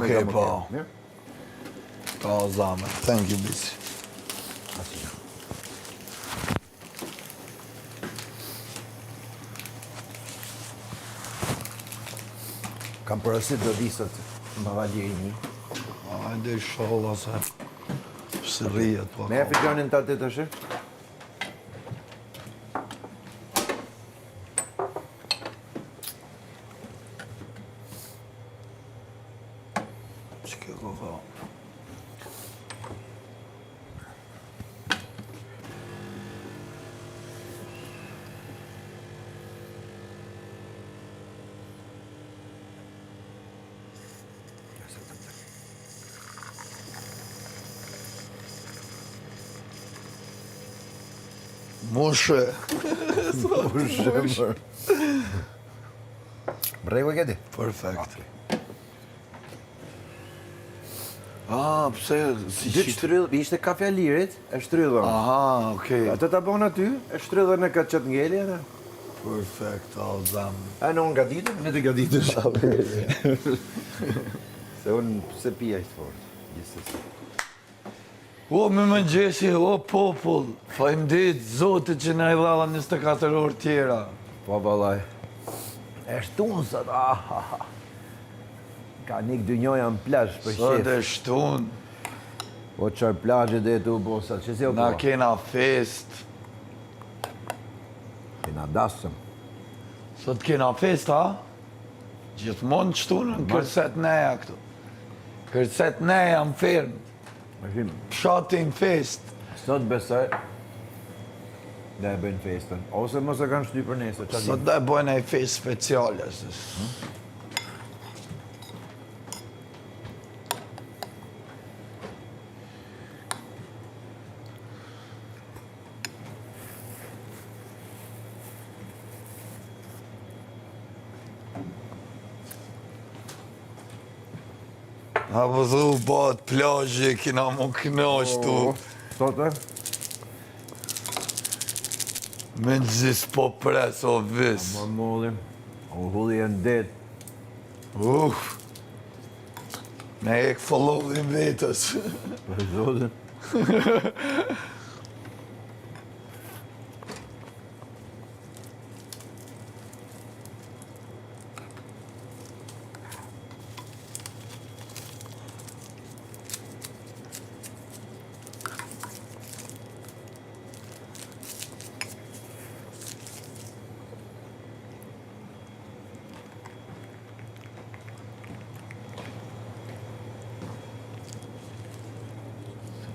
Okej, po. Po, zame. Thank you, Bisi. Kam përësit do di sot më valje i një. Hajde, inshallah se së rrijet, po. Me e fikionin të të të shë? Që kjo ka. Mushe. Bregu e këti? Perfekt. Ah, pse? Si Dy shtryllë, ishte kafja lirit, e shtryllën. Aha, okej. Atë ta bon aty, e shtryllën e ka qëtë ngeli, edhe. Perfekt, o zam. A në unë gaditë, në të gaditësh. Se unë se pija ishtë fort, gjithësësi. O, me mëngjesi, o popull, faleminderit Zotit që na i dha 24 orë tjera. Po, vallaj. E shtunë sot, Ka nik dy njoja në plazh për Sot shef. e shtun, O qërë plazhe dhe tu bo sa, që si o na po? kena fest. Kena dasëm. Sot kena fest, ha? Gjithmonë shtunën, kërcet neja këtu. Kërcet neja në firmë, Mëshim, pshatin fest. sot besoj dhe e bëjnë festën. Ose mos e kanë shty për nesër, qa Sot di? dhe bojnë e fest speciale. A vëdhu bat plazhi, kina mu knashtu. Sot e? Me nëzis po pres o vis. Më mollim. O hulli e në det. Me e këfallovin vetës. Për zotin.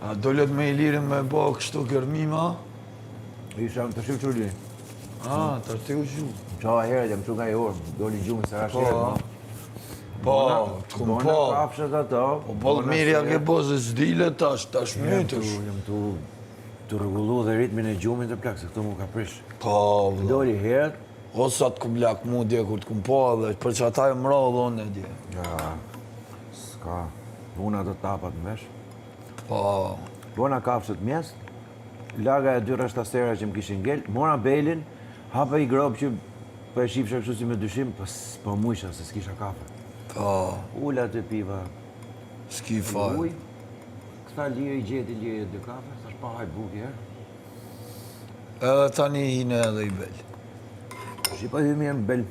A dollet me i lirin me bo kështu kërmima? Isha të shqip qurli. A, të arti u gju. Qa heret, jam që nga i orë, doli gjumë se rash herë. Po, të kum Bona po. kafshat ato. Po, bolë mirja ke bo se s'dile tash mytësh. Jam të rregullu dhe ritmin e gjumit të plak, se këto mu ka prish. Po, vëlla. Doli herët, O sa të kum lak mu dje kur të kum po edhe, për që ata e mra dhone dje. ja, s'ka, vuna të tapat në vesh. Po, Bona kafshët mjes, laga e dy rështasera që më kishin ngel, mora belin, hapa i grob që për e shifësha kështu si me dyshim, po mujsha se s'kisha kafe. po, Ula të piva s'ki fare. uj, këta lirë i gjeti lirë dy kafe, sa shpa haj buki herë. Edhe tani hine edhe i bel. Shqipa hymi e në bel.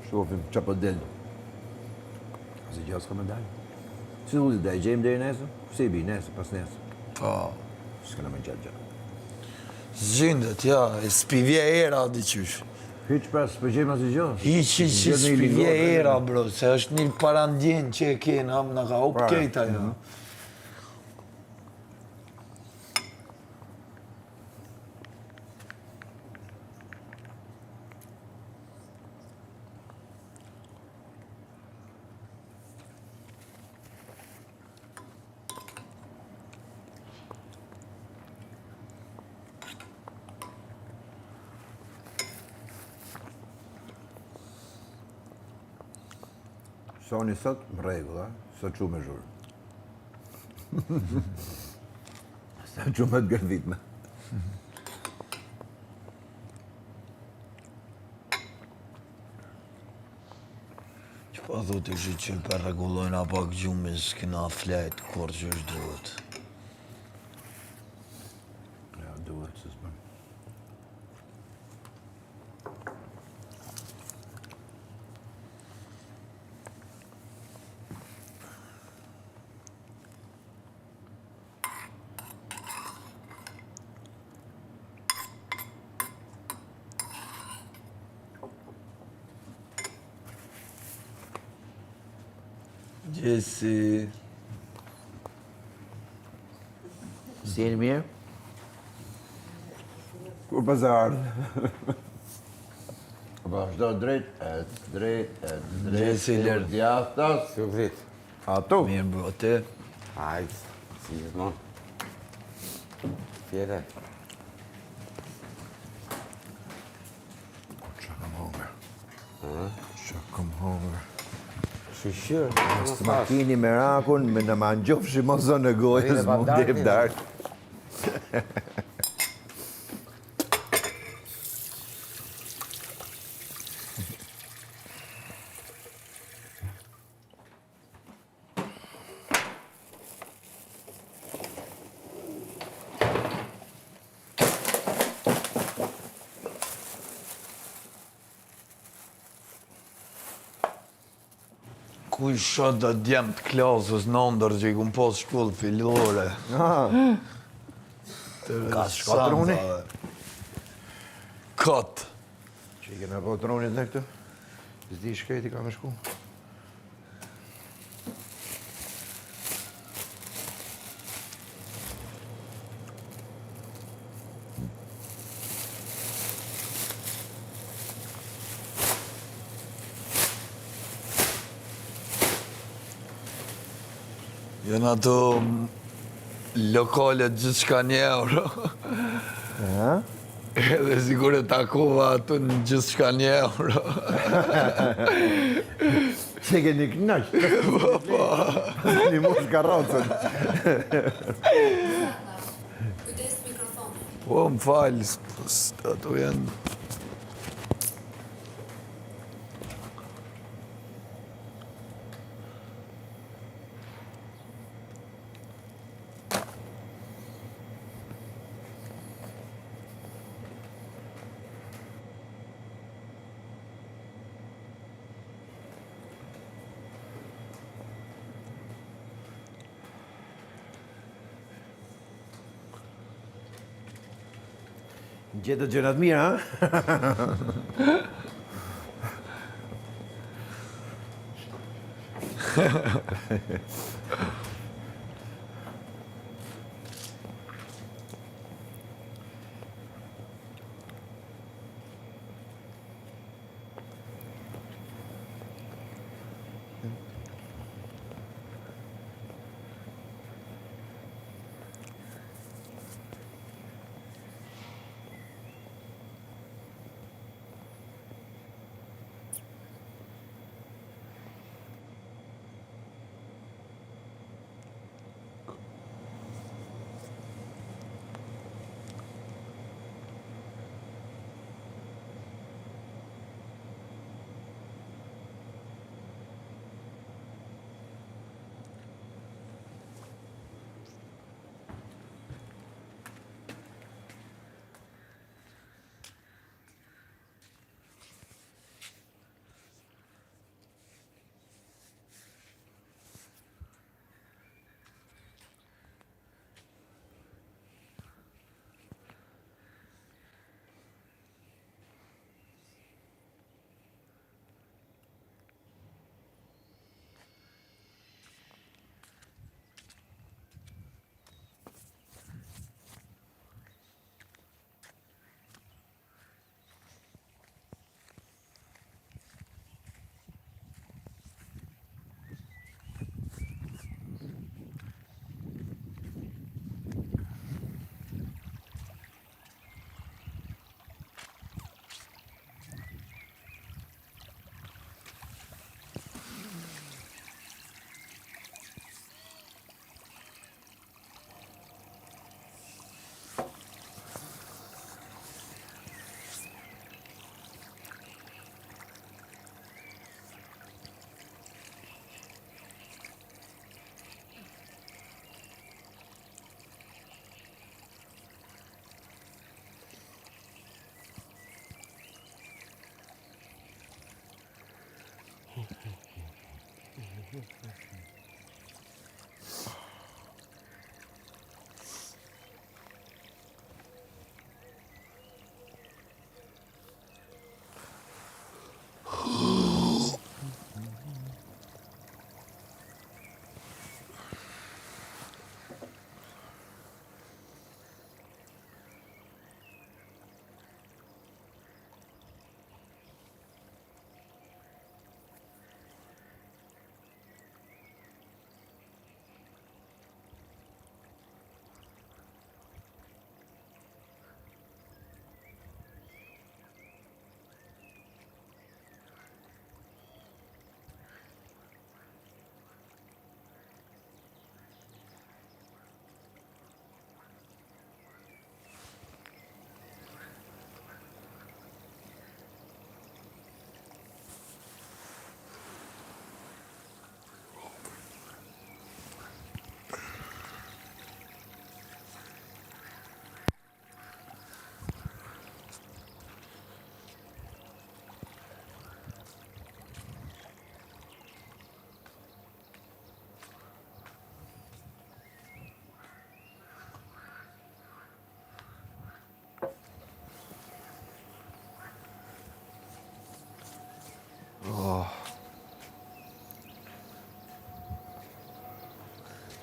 Shofim, qa po del. Asi gjatë s'ka me dalë. Si dhuzit, da i gjejmë dhe i nesë? Si i bi, nesë, pas nesë. Po, S'kena me gjatë gjatë. zgjindet, ja, e s'pivje era diqysh. Hyq pras, për gjejmë asë gjotë. Hiqi që s'pivje era, bro, se është një parandjen që e kena, në ka hop kejta, ja. Shoni sot, më rregull, a? Sot që me zhurë. Sot që me të gërditme. Që po Po thu të kështë që për regullojnë apak gjumin s'kina flejt kur që është duhet. Ja, duhet se s'bën. Gjesi, Si jeni mirë? Kur pas e ardhë? Vazhdo drejt, drejt. Gjesi lërë. Djathtas. Si u vrit? Ato? Mirë brote. Hajt, si gjithmonë. Fjere. Qa kam hongër. Qa kam hongër. Shishyrë. Së ma kini me rakun, me në ma njofshi ma zonë në gojës, Rine pa mu darkë, dip dark. Ku i shot dhe djemë të klasës në ndër që i kumë pas shkollë fillore. Ka shkatruni? Katë. Që i kena po tronit në këtë? Zdi shketi ka me shku. Jënë ato lokalet gjithë shka një euro. Edhe sigur e takova ato në gjithë shka një euro. Që keni knaq? Një mosh karrocën. Kujdes mikrofoni. Po, më falë, ato janë... Gjetë gjërat mira, ha?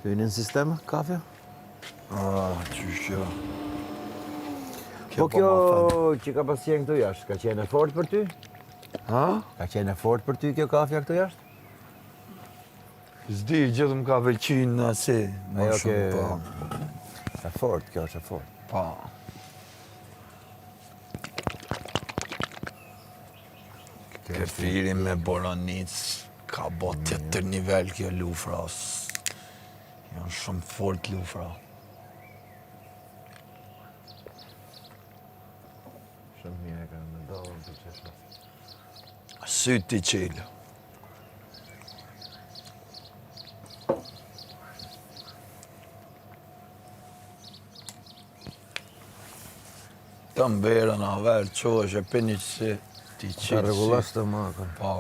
Hynë në sistem, kafe? Qysh jo. Po kjo që ka pas qenë këtu jashtë, ka qenë e fort për ty? Ha? Ka qenë e fort për ty kjo kafja këtu jashtë? S'di, gjithë më ka veqin nëse. Ma Ajo shumë, ke... po. E fort, kjo është e fort. Po. Kefiri me boronic, ka bo tjetër nivel kjo lufra. Janë shumë fort lufra. Shumë mirë e ka në dollën të qeshë. Syti qelë. Të mberën a verë, qo është e peni që ti qilë. Ka regullas të maka. Po.